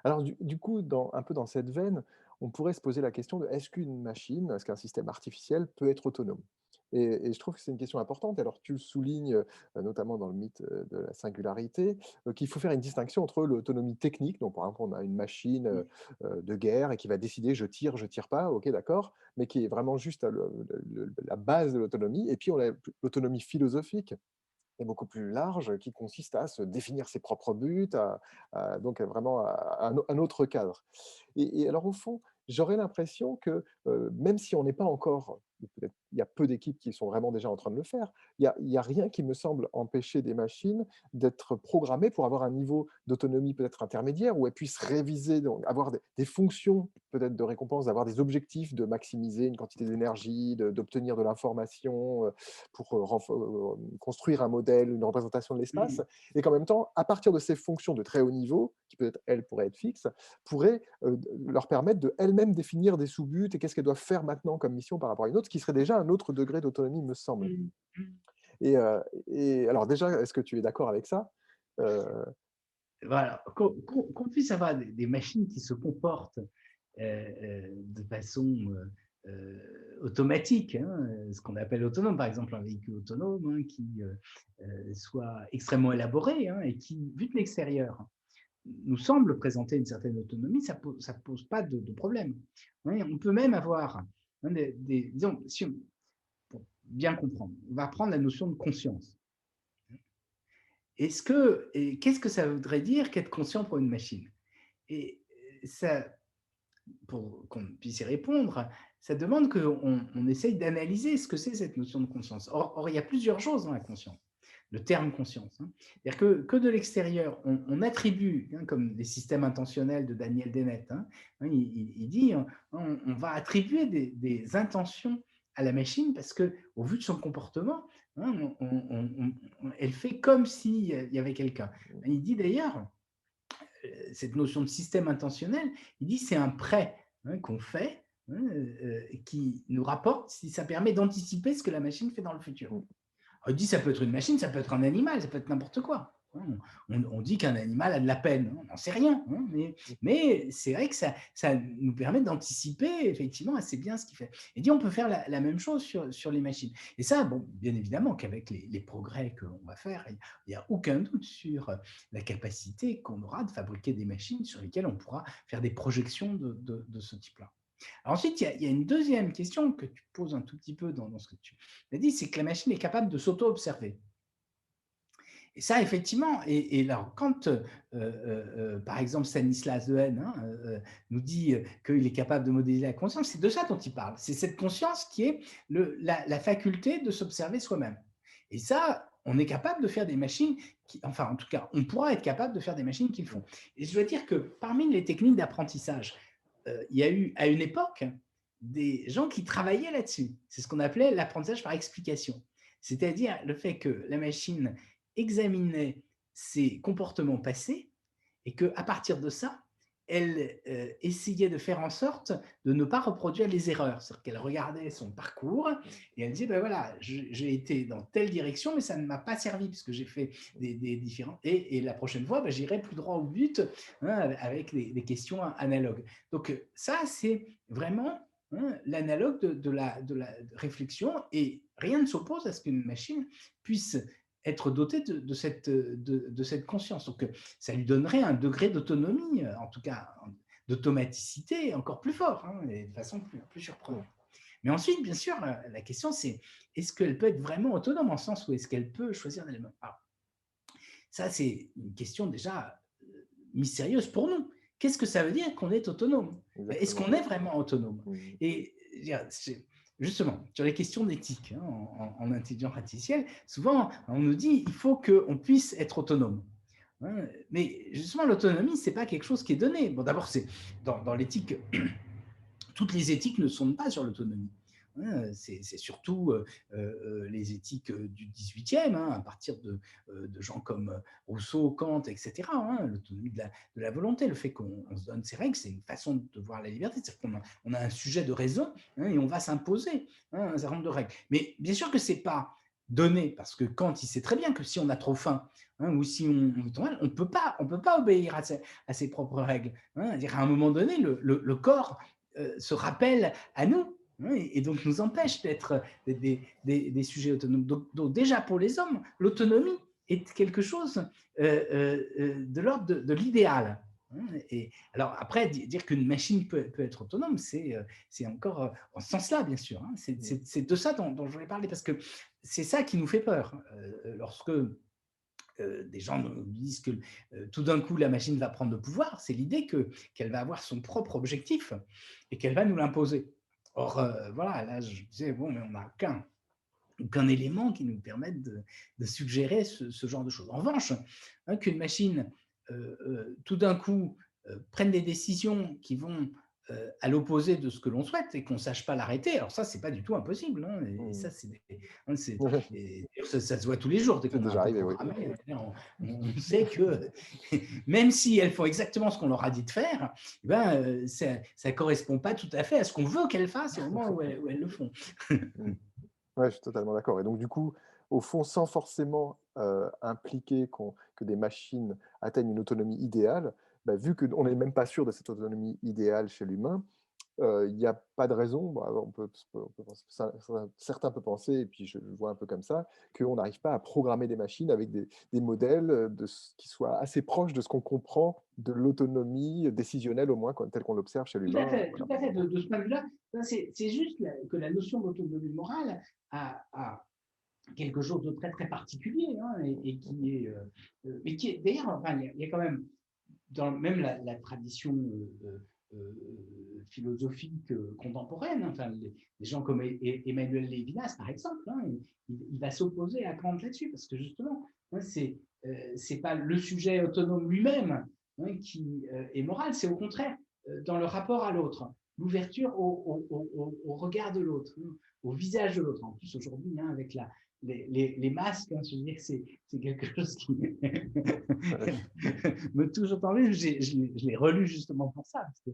Alors du coup, un peu dans cette veine, on pourrait se poser la question de: est-ce qu'une machine, est-ce qu'un système artificiel peut être autonome? Et je trouve que c'est une question importante. Alors tu le soulignes, notamment dans le mythe, de la singularité, qu'il faut faire une distinction entre l'autonomie technique, donc par exemple, on a une machine, de guerre et qui va décider: je tire pas», OK, d'accord, mais qui est vraiment juste à la base de l'autonomie. Et puis on a l'autonomie philosophique est beaucoup plus large, qui consiste à se définir ses propres buts, donc vraiment à un autre cadre. Et alors au fond, j'aurais l'impression que, même si on n'est pas encore, ou peut-être il y a peu d'équipes qui sont vraiment déjà en train de le faire, il y a rien qui me semble empêcher des machines d'être programmées pour avoir un niveau d'autonomie peut-être intermédiaire, où elles puissent réviser, donc avoir des fonctions peut-être de récompense, d'avoir des objectifs, de maximiser une quantité d'énergie, d'obtenir de l'information, pour construire un modèle, une représentation de l'espace, Mmh. et qu'en même temps, à partir de ces fonctions de très haut niveau, qui peut-être, elles, pourraient être fixes, pourraient leur permettre de elles-mêmes définir des sous-buts et qu'est-ce qu'elles doivent faire maintenant comme mission par rapport à une autre, ce qui serait déjà un autre degré d'autonomie, me semble. Mmh. Mmh. Et alors déjà, est-ce que tu es d'accord avec ça? Heu, Voilà, qu'on puisse avoir des machines qui se comportent, de façon, automatique, hein, ce qu'on appelle autonome, par exemple un véhicule autonome, hein, qui, soit extrêmement élaboré, hein, et qui, vu de l'extérieur, nous semble présenter une certaine autonomie, ça pose pas de problème. Oui, on peut même avoir, hein, disons, si on pour bien comprendre, on va prendre la notion de conscience. Qu'est-ce que ça voudrait dire qu'être conscient pour une machine? Et ça, pour qu'on puisse y répondre, ça demande qu'on essaye d'analyser ce que c'est cette notion de conscience. Or, il y a plusieurs choses dans la conscience, le terme conscience, hein. C'est-à-dire que de l'extérieur, on attribue, hein, comme les systèmes intentionnels de Daniel Dennett, hein, il dit, on va attribuer des intentions à la machine parce que, au vu de son comportement, hein, elle fait comme s'il y avait quelqu'un. Il dit d'ailleurs, cette notion de système intentionnel, il dit c'est un prêt, hein, qu'on fait, hein, qui nous rapporte si ça permet d'anticiper ce que la machine fait dans le futur. mmh. Alors, il dit ça peut être une machine, ça peut être un animal, ça peut être n'importe quoi, hein. On dit qu'un animal a de la peine, hein, on n'en sait rien, hein, mais c'est vrai que ça nous permet d'anticiper effectivement assez bien ce qu'il fait. Il dit on peut faire la même chose sur les machines. Et ça, bon, bien évidemment qu'avec les progrès que l'on va faire, il n'y a aucun doute sur la capacité qu'on aura de fabriquer des machines sur lesquelles on pourra faire des projections de ce type-là. Alors ensuite, il y a une deuxième question que tu poses un tout petit peu dans ce que tu as dit, c'est que la machine est capable de s'auto-observer. Et ça, effectivement, et alors quand, par exemple, Stanislas Dehaene, hein, nous dit qu'il est capable de modéliser la conscience, c'est de ça dont il parle. C'est cette conscience qui est la faculté de s'observer soi-même. Et ça, on est capable de faire des machines qui, enfin, en tout cas, on pourra être capable de faire des machines qui le font. Et je dois dire que parmi les techniques d'apprentissage, il y a eu à une époque des gens qui travaillaient là-dessus. C'est ce qu'on appelait l'apprentissage par explication. C'est-à-dire le fait que la machine examinait ses comportements passés et qu'à partir de ça, elle essayait de faire en sorte de ne pas reproduire les erreurs. C'est-à-dire qu'elle regardait son parcours et elle disait, ben voilà, j'ai été dans telle direction, mais ça ne m'a pas servi puisque j'ai fait des différents. Et la prochaine fois, ben, j'irai plus droit au but, hein, avec des questions analogues. Donc ça, c'est vraiment, hein, l'analogue de la réflexion, et rien ne s'oppose à ce qu'une machine puisse être dotée de cette conscience. Donc, ça lui donnerait un degré d'autonomie, en tout cas d'automaticité encore plus fort, hein, et de façon plus surprenante. Mais ensuite, bien sûr, la question c'est, est-ce qu'elle peut être vraiment autonome en sens où est-ce qu'elle peut choisir d'éléments? Alors, ça, c'est une question déjà mystérieuse pour nous. Qu'est-ce que ça veut dire qu'on est autonome? Est-ce Exactement. qu'on est vraiment autonome? Mmh. Et justement, sur les questions d'éthique, hein, en intelligence artificielle, souvent on nous dit il faut qu'on puisse être autonome, hein. Mais justement, l'autonomie, c'est pas quelque chose qui est donné. Bon, d'abord, c'est dans l'éthique, toutes les éthiques ne sont pas sur l'autonomie, hein. C'est surtout les éthiques du 18e, hein, à partir de gens comme Rousseau, Kant, etc., hein, l'autonomie de la volonté, le fait qu'on se donne ses règles, c'est une façon de voir la liberté. C'est-à-dire qu'on a un sujet de raison, hein, et on va s'imposer, hein, un certain nombre de règles. Mais bien sûr que ce n'est pas donné, parce que Kant, il sait très bien que si on a trop faim, ou si on est trop mal, on peut pas obéir à ses propres règles. C'est-à-dire, à un moment donné, le corps se rappelle à nous, et donc nous empêche d'être des sujets autonomes. Donc déjà, pour les hommes, l'autonomie est quelque chose de l'ordre de l'idéal. Et alors après, dire qu'une machine peut être autonome, c'est encore en ce sens-là, bien sûr. C'est de ça dont je voulais parler, parce que c'est ça qui nous fait peur. Lorsque des gens nous disent que tout d'un coup la machine va prendre le pouvoir, c'est l'idée qu'elle va avoir son propre objectif et qu'elle va nous l'imposer. Or, voilà, là je disais, bon, mais on n'a aucun élément qui nous permette de suggérer ce genre de choses. En revanche, qu'une machine, tout d'un coup, prenne des décisions qui vont à l'opposé de ce que l'on souhaite et qu'on ne sache pas l'arrêter, alors ça, c'est pas du tout impossible. Et Mmh. ça, ça se voit tous les jours. Dès C'est qu'on a déjà un peu arrivé, oui. programmé, on sait que même si elles font exactement ce qu'on leur a dit de faire, eh ben, ça ne correspond pas tout à fait à ce qu'on veut qu'elles fassent au moment où elles le font. Mmh. Ouais, je suis totalement d'accord et donc du coup, au fond, sans forcément, impliquer que des machines atteignent une autonomie idéale, bah, vu qu'on n'est même pas sûr de cette autonomie idéale chez l'humain, il y a pas de raison, bah, on peut penser certains peuvent penser et puis je le vois un peu comme ça, qu'on n'arrive pas à programmer des machines avec des modèles, qui soient assez proches de ce qu'on comprend de l'autonomie décisionnelle au moins telle qu'on l'observe chez l'humain, Tout voilà. à fait. De ce point de vue-là, c'est juste que la notion d'autonomie morale a quelque chose de très très particulier, et qui est, mais qui est d'ailleurs, enfin, il y a quand même dans même la tradition philosophique contemporaine, enfin, les gens comme Emmanuel Lévinas, par exemple, il va s'opposer à Kant là-dessus, parce que justement, c'est pas le sujet autonome lui-même qui est moral, c'est au contraire dans le rapport à l'autre, l'ouverture au regard de l'autre, au visage de l'autre. En plus, aujourd'hui, avec les masques, je veux dire, c'est quelque chose qui Ouais, me touche autant plus. Je l'ai relu justement pour ça. Parce que,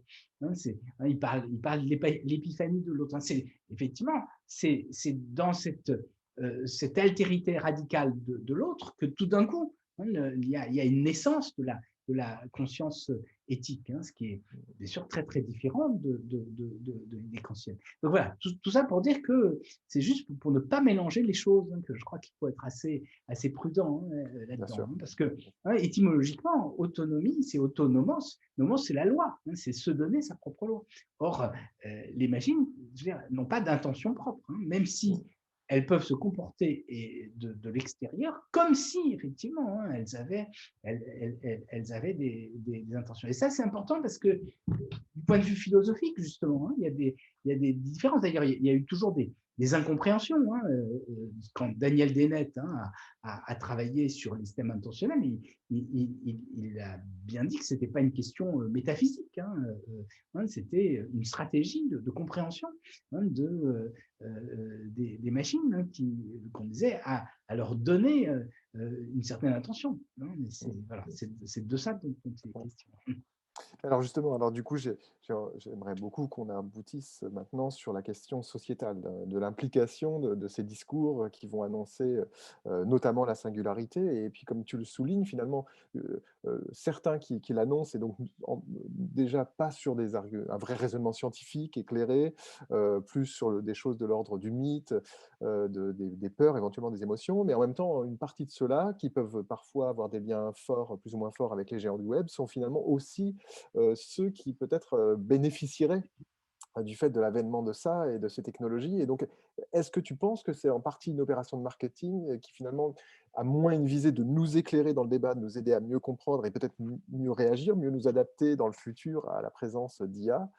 il parle de l'épiphanie de l'autre. Effectivement, c'est dans cette altérité radicale de l'autre que tout d'un coup, il y a une naissance de la conscience éthique, ce qui est bien sûr très très différent de l'idée kantienne. Donc voilà, tout ça pour dire que c'est juste pour ne pas mélanger les choses, que je crois qu'il faut être assez prudent bien là-dedans, sûr. parce que étymologiquement, autonomie, c'est autonomos. Nomos, c'est la loi, c'est se donner sa propre loi. Or, les machines, je veux dire, n'ont pas d'intention propre, même si elles peuvent se comporter de l'extérieur comme si, effectivement, elles avaient des intentions. Et ça, c'est important parce que, du point de vue philosophique, justement, il y a des différences. D'ailleurs, il y a eu toujours des incompréhensions. Quand Daniel Dennett a travaillé sur les systèmes intentionnels, il a bien dit que ce n'était pas une question métaphysique, c'était une stratégie de compréhension des machines qu'on disait à leur donner une certaine intention. Voilà, c'est de ça dont il est question. Alors justement, alors du coup, j'aimerais beaucoup qu'on aboutisse maintenant sur la question sociétale, de l'implication de ces discours qui vont annoncer notamment la singularité. Et puis comme tu le soulignes, finalement, certains qui l'annoncent, et donc déjà pas sur un vrai raisonnement scientifique éclairé, plus sur des choses de l'ordre du mythe, des peurs, éventuellement des émotions, mais en même temps, une partie de ceux-là, qui peuvent parfois avoir des liens forts, plus ou moins forts avec les géants du web, sont finalement aussi ceux qui peut-être bénéficieraient du fait de l'avènement de ça et de ces technologies. Et donc, est-ce que tu penses que c'est en partie une opération de marketing qui finalement a moins une visée de nous éclairer dans le débat, de nous aider à mieux comprendre et peut-être mieux réagir, mieux nous adapter dans le futur à la présence d'IA,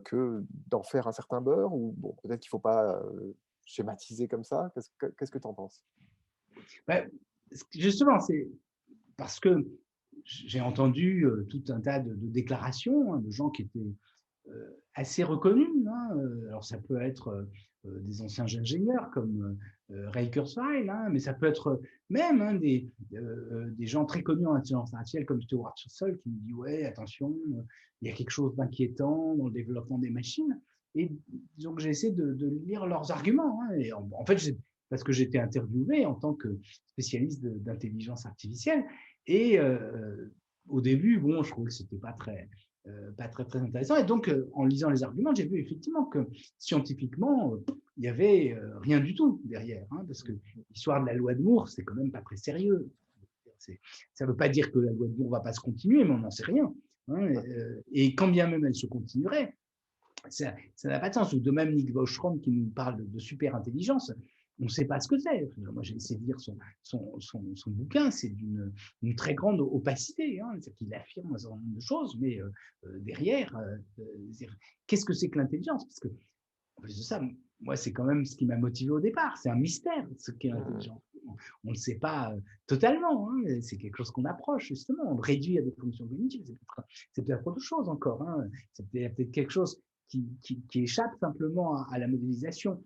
que d'en faire un certain beurre? Ou bon, peut-être qu'il ne faut pas schématiser comme ça. Qu'est-ce que tu en penses? Ben, justement, c'est parce que j'ai entendu tout un tas de déclarations de gens qui étaient assez reconnus. Alors ça peut être des anciens ingénieurs comme Ray Kurzweil, mais ça peut être même des gens très connus en intelligence artificielle comme Stewart Russell qui me dit ouais, attention, il y a quelque chose d'inquiétant dans le développement des machines. Et disons que j'ai essayé de lire leurs arguments. Et en fait, parce que j'étais interviewé en tant que spécialiste d'intelligence artificielle. Et au début, bon, je trouvais que c'était pas très intéressant. Et donc, en lisant les arguments, j'ai vu effectivement que scientifiquement, il n'y avait rien du tout derrière, hein, parce que l'histoire de la loi de Moore, c'est quand même pas très sérieux. Ça ne veut pas dire que la loi de Moore ne va pas se continuer, mais on n'en sait rien. Hein, et quand bien même elle se continuerait, ça n'a pas de sens. Ou de même Nick Bostrom qui nous parle de super intelligence, on ne sait pas ce que c'est. Moi, j'ai essayé de lire son bouquin, c'est d'une très grande opacité. Hein. C'est qu'il affirme un certain nombre de choses, mais derrière, qu'est-ce que c'est que l'intelligence? Parce que, en plus de ça, moi, c'est quand même ce qui m'a motivé au départ. C'est un mystère, ce qu'est l'intelligence. On ne le sait pas totalement. Hein. C'est quelque chose qu'on approche, justement. On le réduit à des fonctions cognitives. C'est peut-être autre chose encore. Hein. C'est peut-être quelque chose qui échappe simplement à la modélisation.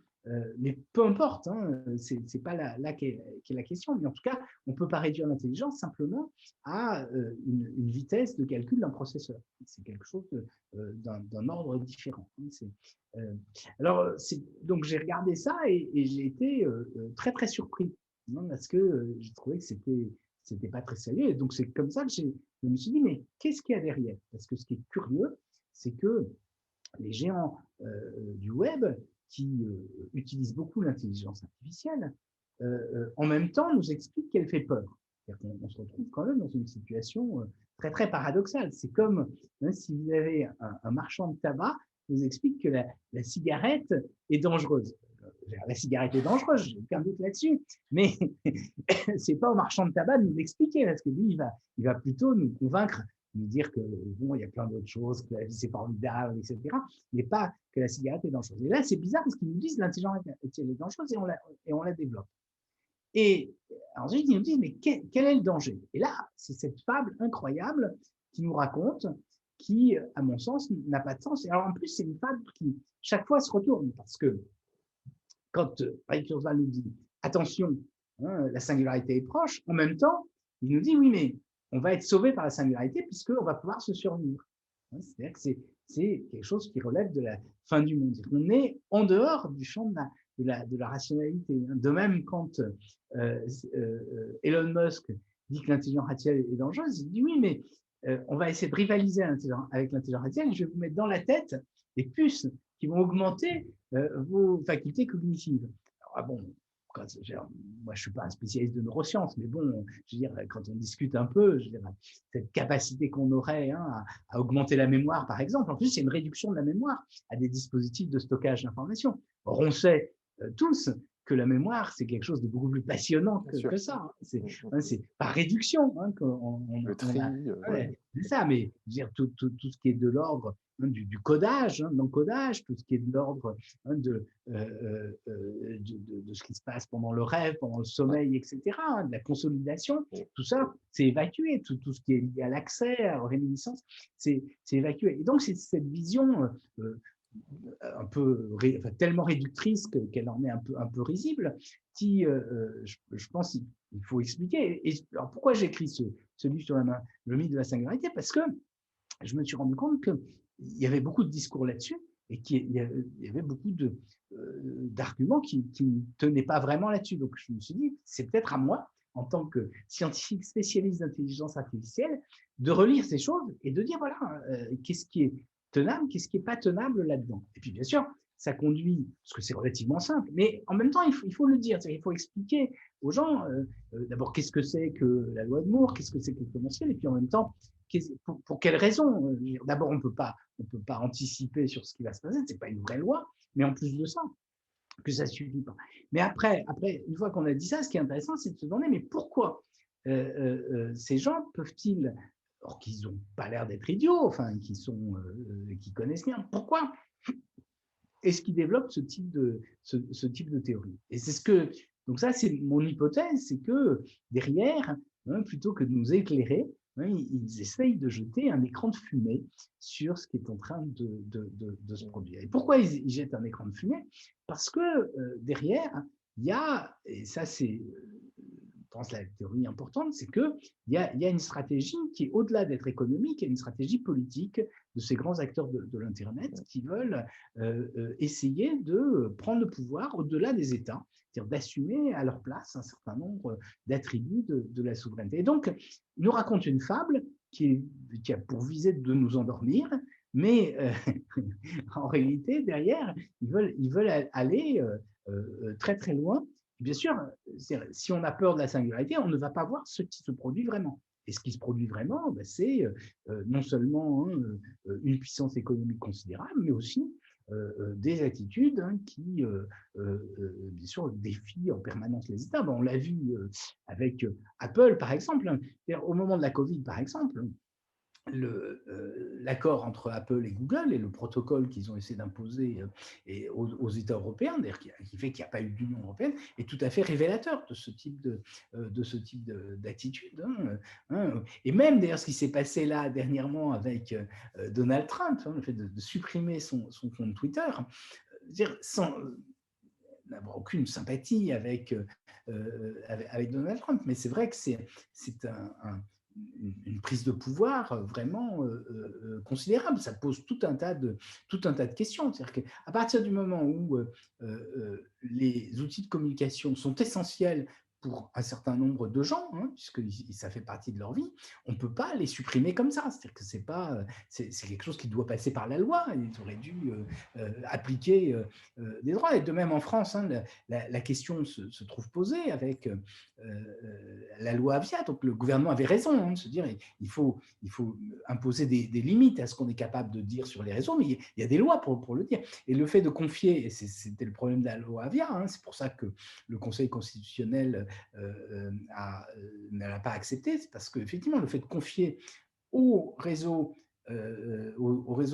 Mais peu importe, hein, c'est pas là qu'est la question. Mais en tout cas, on ne peut pas réduire l'intelligence simplement à une vitesse de calcul d'un processeur. C'est quelque chose d'un ordre différent. Alors, donc j'ai regardé ça et j'ai été très très surpris, non, parce que j'ai trouvé que c'était pas très sérieux. Et donc c'est comme ça que je me suis dit, mais qu'est-ce qu'il y a derrière? Parce que ce qui est curieux, c'est que les géants du web qui utilisent beaucoup l'intelligence artificielle, en même temps nous expliquent qu'elle fait peur. On se retrouve quand même dans une situation très très paradoxale. C'est comme si vous avez un marchand de tabac qui vous explique que la cigarette est dangereuse. La cigarette est dangereuse, j'ai aucun doute là-dessus, mais c'est pas au marchand de tabac de nous l'expliquer, parce que lui, il va plutôt nous convaincre, nous dire que bon, il y a plein d'autres choses, que la vie c'est formidable, etc., mais pas que la cigarette est dangereuse. Et là, c'est bizarre parce qu'ils nous disent que l'intelligence artificielle est dangereuse et on la développe. Et ensuite, ils nous disent, mais quel est le danger? Et là, c'est cette fable incroyable qui nous raconte, qui, à mon sens, n'a pas de sens. Et alors, en plus, c'est une fable qui, chaque fois, se retourne, parce que quand Ray Kurzweil nous dit attention, hein, la singularité est proche, en même temps, il nous dit oui, mais on va être sauvé par la singularité puisqu'on va pouvoir se survivre. C'est-à-dire que c'est quelque chose qui relève de la fin du monde. On est en dehors du champ de la rationalité. De même, quand Elon Musk dit que l'intelligence artificielle est dangereuse, il dit oui, mais on va essayer de rivaliser avec l'intelligence artificielle, je vais vous mettre dans la tête des puces qui vont augmenter vos facultés cognitives. Alors, bon, moi, je ne suis pas un spécialiste de neurosciences, mais bon, je veux dire, quand on discute un peu, je veux dire, cette capacité qu'on aurait à augmenter la mémoire, par exemple, en plus, c'est une réduction de la mémoire à des dispositifs de stockage d'informations. Or, on sait tous que la mémoire, c'est quelque chose de beaucoup plus passionnant que ça. Hein. C'est par réduction le tri. C'est ça, mais je veux dire, tout ce qui est de l'ordre du codage, de l'encodage, tout ce qui est de l'ordre de ce qui se passe pendant le rêve, pendant le sommeil, etc., de la consolidation, tout ça, c'est évacué. Tout ce qui est lié à l'accès, à la réminiscence, c'est évacué. Et donc, c'est cette vision un peu tellement réductrice qu'elle en est un peu risible, qui, je pense, il faut expliquer. Et alors, pourquoi j'ai écrit ce livre sur le mythe de la singularité? Parce que je me suis rendu compte qu'il y avait beaucoup de discours là-dessus et qu'il y avait beaucoup d'arguments qui ne tenaient pas vraiment là-dessus. Donc, je me suis dit, c'est peut-être à moi, en tant que scientifique spécialiste d'intelligence artificielle, de relire ces choses et de dire, voilà, qu'est-ce qui est tenable, qu'est-ce qui n'est pas tenable là-dedans. Et puis, bien sûr, ça conduit, parce que c'est relativement simple, mais en même temps, il faut le dire, il faut expliquer aux gens, d'abord, qu'est-ce que c'est que la loi de Moore, qu'est-ce que c'est que l'exponentiel, et puis en même temps, pour quelles raisons? D'abord, on peut pas anticiper sur ce qui va se passer, c'est pas une vraie loi, mais en plus de ça, que ça suffit pas. Mais après, une fois qu'on a dit ça, ce qui est intéressant, c'est de se demander, mais pourquoi ces gens peuvent-ils, alors qu'ils n'ont pas l'air d'être idiots, enfin, qui connaissent bien, pourquoi est-ce qu'ils développent ce type de théorie? Et c'est donc ça, c'est mon hypothèse, c'est que derrière, plutôt que de nous éclairer, ils essayent de jeter un écran de fumée sur ce qui est en train de se produire. Et pourquoi ils jettent un écran de fumée? Parce que derrière, il y a, et ça c'est pense, la théorie importante, c'est qu'il y a une stratégie qui est au-delà d'être économique, il y a une stratégie politique de ces grands acteurs de l'Internet qui veulent essayer de prendre le pouvoir au-delà des États, c'est-à-dire d'assumer à leur place un certain nombre d'attributs de la souveraineté. Et donc, ils nous racontent une fable qui a pour visée de nous endormir, mais en réalité, derrière, ils veulent aller très très loin. Bien sûr, si on a peur de la singularité, on ne va pas voir ce qui se produit vraiment. Et ce qui se produit vraiment, ben, c'est non seulement une puissance économique considérable, mais aussi des attitudes qui, bien sûr, défient en permanence les États. Ben, on l'a vu avec Apple, par exemple. Au moment de la Covid, par exemple, l'accord entre Apple et Google et le protocole qu'ils ont essayé d'imposer aux États européens, d'ailleurs qui fait qu'il n'y a pas eu d'Union européenne, est tout à fait révélateur de ce type d'attitude. Et même d'ailleurs ce qui s'est passé là dernièrement avec Donald Trump, le fait de supprimer son compte Twitter, sans n'avoir aucune sympathie avec Donald Trump, mais c'est vrai que c'est une prise de pouvoir vraiment considérable. Ça pose tout un tas de questions. C'est-à-dire qu'à partir du moment où les outils de communication sont essentiels pour un certain nombre de gens, puisque ça fait partie de leur vie, on ne peut pas les supprimer comme ça. C'est-à-dire que c'est quelque chose qui doit passer par la loi. Ils auraient dû appliquer des droits. Et de même en France, la question se trouve posée avec la loi Avia. Donc le gouvernement avait raison de se dire il faut imposer des limites à ce qu'on est capable de dire sur les réseaux, mais il y a des lois pour le dire. Et le fait de confier, et c'était le problème de la loi Avia, c'est pour ça que le Conseil constitutionnel ne l'a pas accepté, c'est parce qu'effectivement, le fait de confier aux réseaux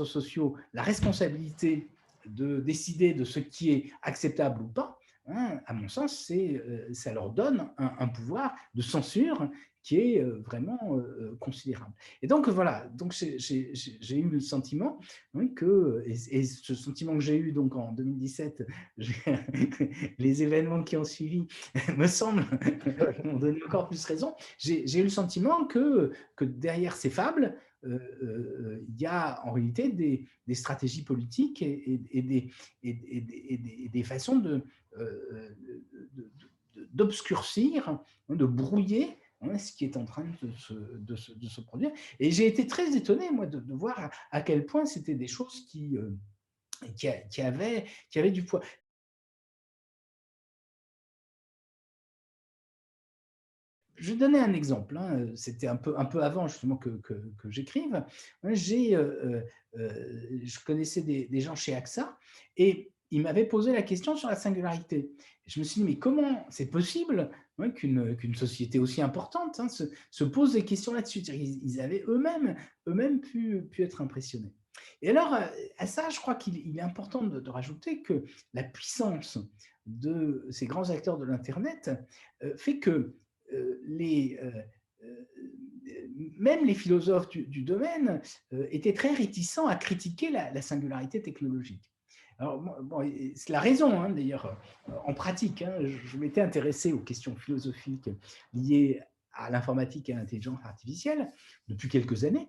sociaux la responsabilité de décider de ce qui est acceptable ou pas, à mon sens, ça leur donne un pouvoir de censure qui est vraiment considérable. Et donc, voilà, donc j'ai eu le sentiment que, et ce sentiment que j'ai eu donc en 2017, les événements qui ont suivi me semblent m'ont donné encore plus raison. J'ai eu le sentiment que derrière ces fables, il y a en réalité des stratégies politiques et des façons d'obscurcir, de brouiller ce qui est en train de se produire. Et j'ai été très étonné, moi, de voir à quel point c'était des choses qui avaient du poids. Je vais donner un exemple. C'était un peu avant justement que j'écrive. Je connaissais des gens chez AXA et ils m'avaient posé la question sur la singularité. Je me suis dit, mais comment c'est possible qu'une société aussi importante se pose des questions là-dessus? Ils avaient eux-mêmes pu être impressionnés. Et alors, à ça, je crois qu'il est important de rajouter que la puissance de ces grands acteurs de l'Internet fait que même les philosophes du domaine étaient très réticents à critiquer la singularité technologique. Alors, bon, c'est la raison, d'ailleurs, en pratique. Je m'étais intéressé aux questions philosophiques liées à l'informatique et à l'intelligence artificielle depuis quelques années,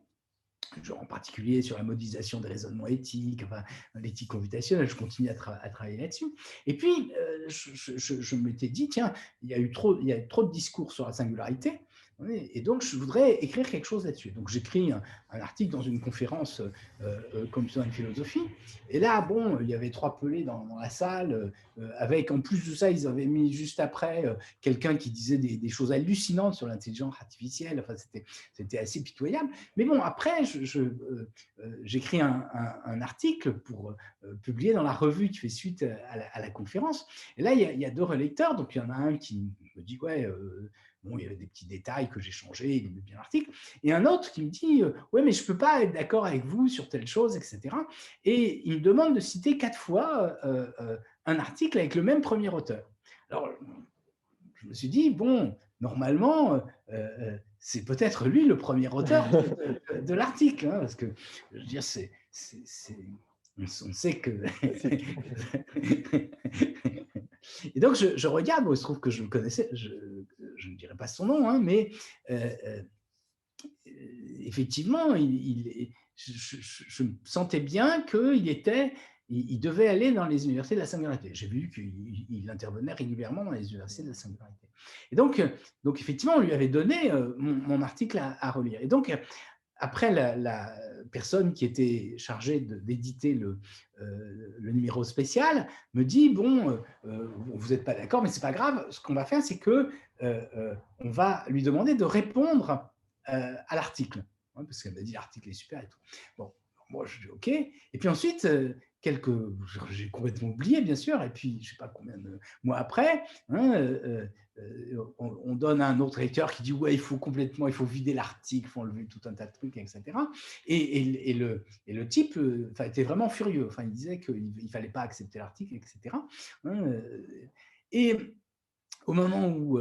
genre en particulier sur la modélisation des raisonnements éthiques, enfin, l'éthique computationnelle, je continue à travailler là-dessus. Et puis, je m'étais dit, tiens, il y a trop de discours sur la singularité, et donc je voudrais écrire quelque chose là-dessus. Donc j'écris un article dans une conférence comme sur une philosophie, et là, bon, il y avait 3 pelés dans la salle, avec, en plus de ça, ils avaient mis juste après quelqu'un qui disait des choses hallucinantes sur l'intelligence artificielle, enfin, c'était assez pitoyable. Mais bon, après, j'écris un article pour publier dans la revue qui fait suite à la conférence. Et là, il y a 2 relecteurs. Donc, il y en a un qui me dit, ouais, bon, il y avait des petits détails que j'ai changés, il aimait bien l'article. Et un autre qui me dit, ouais, mais je ne peux pas être d'accord avec vous sur telle chose, etc. Et il me demande de citer 4 fois un article avec le même premier auteur. Alors, je me suis dit, bon, normalement, c'est peut-être lui le premier auteur de l'article, parce que, je veux dire, on sait que... Et donc, je regarde, bon, il se trouve que je je ne dirai pas son nom, hein, mais effectivement, je me sentais bien il devait aller dans les universités de la singularité. J'ai vu qu'il intervenait régulièrement dans les universités de la singularité. Et donc effectivement, on lui avait donné mon article à relire. Et donc, après, la personne qui était chargée d'éditer le numéro spécial me dit, bon, vous n'êtes pas d'accord, mais ce n'est pas grave, ce qu'on va faire, c'est que on va lui demander de répondre à l'article. Ouais, parce qu'elle m'a dit l'article est super et tout. Bon, moi je dis OK. Et puis ensuite, j'ai complètement oublié, bien sûr. Et puis, je ne sais pas combien de mois après, hein, on donne à un autre lecteur qui dit ouais, il faut vider l'article, il faut enlever tout un tas de trucs, etc. Et le type était vraiment furieux. Enfin, il disait qu'il ne fallait pas accepter l'article, etc. Hein, et au moment où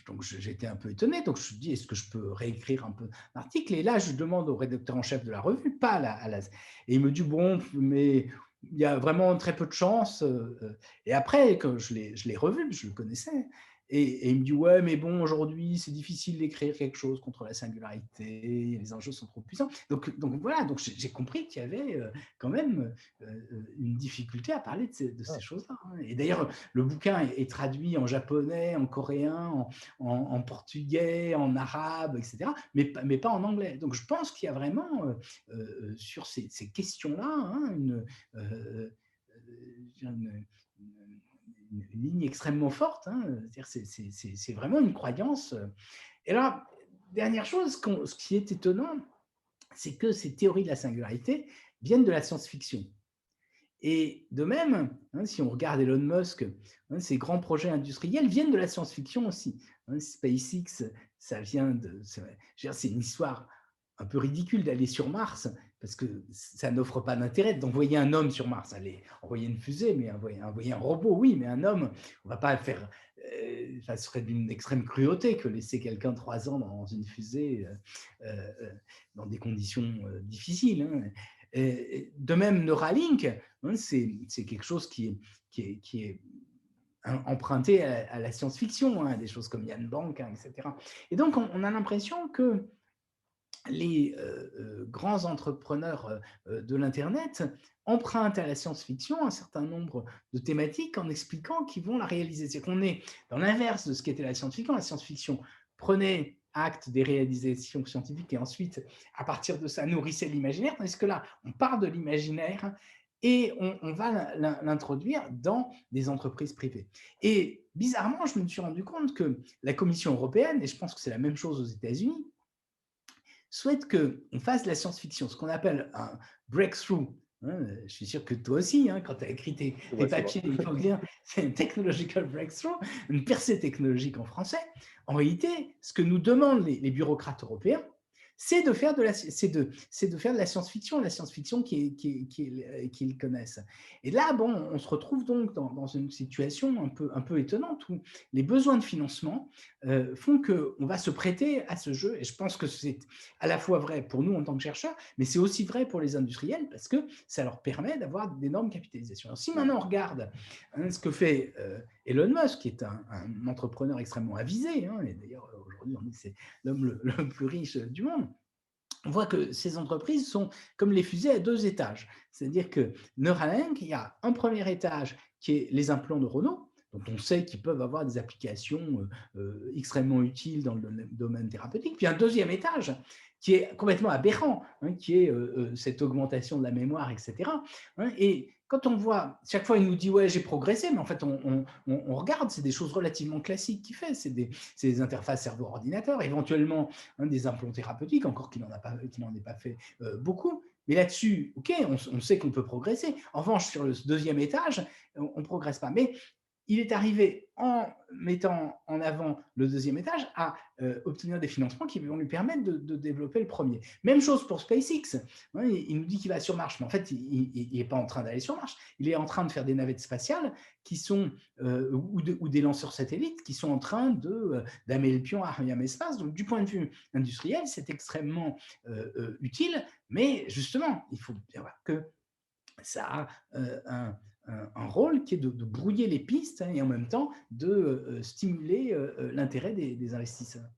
donc j'étais un peu étonné, donc je me dis est-ce que je peux réécrire un peu l'article? Et là, je demande au rédacteur en chef de la revue, pas à la et il me dit bon, mais il y a vraiment très peu de chance. Et après, quand je l'ai revu, je le connaissais, et il me dit ouais, mais bon, aujourd'hui, c'est difficile d'écrire quelque chose contre la singularité, les enjeux sont trop puissants. Donc voilà, donc j'ai compris qu'il y avait quand même une difficulté à parler de ces Ah, choses-là. Hein. Et d'ailleurs, le bouquin est traduit en japonais, en coréen, en portugais, en arabe, etc., mais pas en anglais. Donc je pense qu'il y a vraiment, sur ces questions-là, hein, une, une ligne extrêmement forte. Hein. C'est vraiment une croyance. Et là, dernière chose, ce qui est étonnant, c'est que ces théories de la singularité viennent de la science-fiction. Et de même, hein, si on regarde Elon Musk, hein, ses grands projets industriels viennent de la science-fiction aussi. Hein, SpaceX, ça vient de. C'est une histoire un peu ridicule d'aller sur Mars, parce que ça n'offre pas d'intérêt d'envoyer un homme sur Mars. Aller envoyer une fusée, mais envoyer un robot, oui, mais un homme, on ne va pas le faire. Ça serait d'une extrême cruauté que laisser quelqu'un 3 ans dans une fusée dans des conditions difficiles. Hein. De même, Neuralink, hein, c'est quelque chose qui est emprunté à la science-fiction, hein, des choses comme Yann Bank, hein, etc. Et donc, on a l'impression que les grands entrepreneurs de l'Internet empruntent à la science-fiction un certain nombre de thématiques en expliquant qu'ils vont la réaliser. C'est qu'on est dans l'inverse de ce qu'était la science-fiction. La science-fiction prenait acte des réalisations scientifiques et ensuite, à partir de ça, nourrissait l'imaginaire, tandis que là, on part de l'imaginaire et on va l'introduire dans des entreprises privées. Et bizarrement, je me suis rendu compte que la Commission européenne, et je pense que c'est la même chose aux États-Unis, souhaite qu'on fasse de la science-fiction, ce qu'on appelle un breakthrough. Hein, je suis sûr que toi aussi, hein, quand tu as écrit tes c'est vrai. papiers, il faut dire c'est un technological breakthrough, une percée technologique en français. En réalité, ce que nous demandent les bureaucrates européens, c'est de faire de la science-fiction, la science-fiction qu'ils connaissent. Et là, bon, on se retrouve donc dans une situation un peu étonnante où les besoins de financement font qu'on va se prêter à ce jeu. Et je pense que c'est à la fois vrai pour nous en tant que chercheurs, mais c'est aussi vrai pour les industriels parce que ça leur permet d'avoir d'énormes capitalisations. Alors, si maintenant on regarde hein, ce que fait Elon Musk, qui est un entrepreneur extrêmement avisé, hein, et d'ailleurs aujourd'hui on dit que c'est l'homme le plus riche du monde, on voit que ces entreprises sont comme les fusées à 2 étages. C'est-à-dire que Neuralink, il y a un premier étage qui est les implants neuronaux, dont on sait qu'ils peuvent avoir des applications extrêmement utiles dans le domaine thérapeutique. Puis un deuxième étage qui est complètement aberrant, hein, qui est cette augmentation de la mémoire, etc. Hein, et quand on voit, chaque fois il nous dit ouais j'ai progressé, mais en fait on regarde, c'est des choses relativement classiques qu'il fait, c'est des interfaces cerveau-ordinateur, éventuellement hein, des implants thérapeutiques, encore qu'il n'en ait pas fait beaucoup. Mais là-dessus, ok, on sait qu'on peut progresser. En revanche, sur le deuxième étage, on ne progresse pas. Mais il est arrivé, en mettant en avant le deuxième étage, à obtenir des financements qui vont lui permettre de développer le premier. Même chose pour SpaceX. Hein, il nous dit qu'il va sur Mars, mais en fait, il n'est pas en train d'aller sur Mars. Il est en train de faire des navettes spatiales qui sont, ou des lanceurs satellites qui sont en train d'amer le pion à Ariane Espace. Donc, du point de vue industriel, c'est extrêmement utile, mais justement, il faut bien voir que ça a un rôle qui est de brouiller les pistes, hein, et en même temps de stimuler l'intérêt des investisseurs.